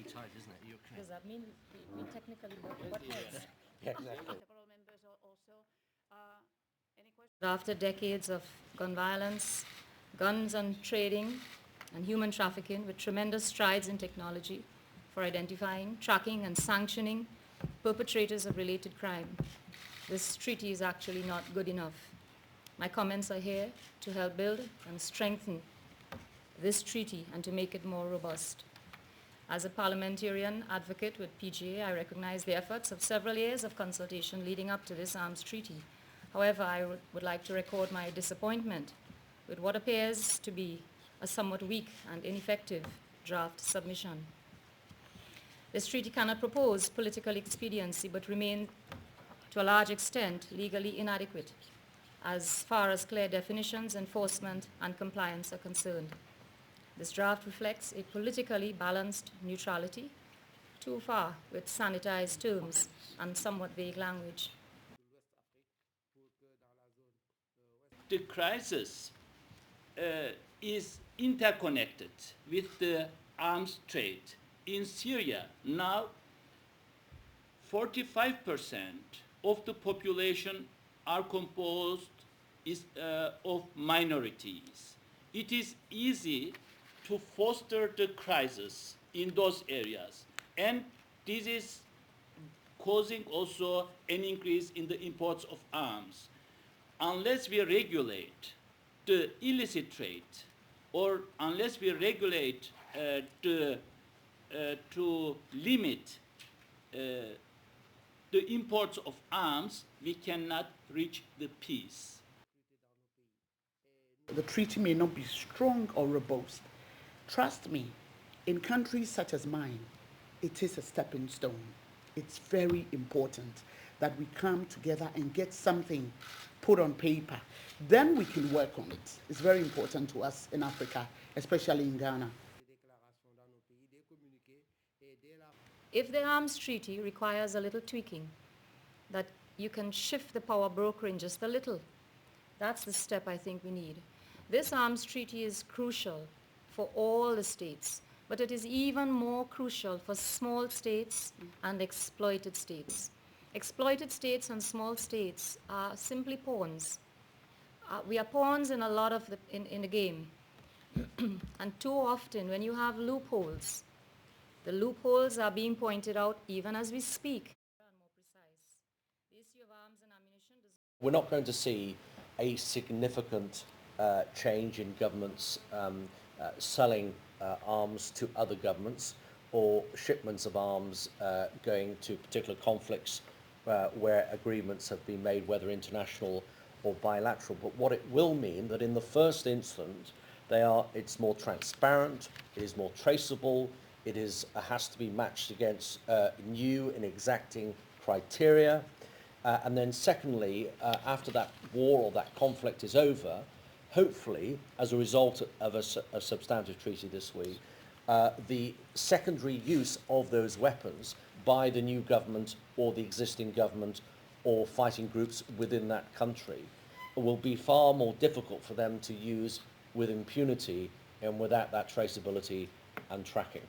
too tight, isn't it? You're Does that mean we technically butt heads? Yeah, exactly. Several members also. Any questions? After decades of gun violence, guns and trading, and human trafficking, with tremendous strides in technology for identifying, tracking, and sanctioning perpetrators of related crime, this treaty is actually not good enough. My comments are here to help build and strengthen this treaty and to make it more robust. As a parliamentarian advocate with PGA, I recognize the efforts of several years of consultation leading up to this arms treaty. However, I would like to record my disappointment with what appears to be a somewhat weak and ineffective draft submission. This treaty cannot propose political expediency but remain, to a large extent, legally inadequate as far as clear definitions, enforcement, and compliance are concerned. This draft reflects a politically balanced neutrality, too far with sanitized terms and somewhat vague language. The crisis is interconnected with the arms trade. In Syria, now 45% of the population are composed of minorities. It is easy to foster the crisis in those areas, and this is causing also an increase in the imports of arms. Unless we regulate the illicit trade, or unless we regulate to limit the imports of arms, we cannot reach the peace. The treaty may not be strong or robust. Trust me, in countries such as mine, it is a stepping stone. It's very important that we come together and get something put on paper. Then we can work on it. It's very important to us in Africa, especially in Ghana. If the arms treaty requires a little tweaking, that you can shift the power brokering just a little, that's the step I think we need. This arms treaty is crucial for all the states, but it is even more crucial for small states and exploited states. Exploited states and small states are simply pawns. We are pawns in a lot of in the game. And too often when you have loopholes, the loopholes are being pointed out even as we speak. The issue of arms and ammunition We're not going to see a significant change in governments selling arms to other governments, or shipments of arms going to particular conflicts where agreements have been made, whether international or bilateral. But what it will mean that in the first instance, it's more transparent, it is more traceable, it has to be matched against new and exacting criteria. And then secondly, after that war or that conflict is over, hopefully, as a result of a substantive treaty this week, the secondary use of those weapons by the new government or the existing government or fighting groups within that country will be far more difficult for them to use with impunity and without that traceability and tracking.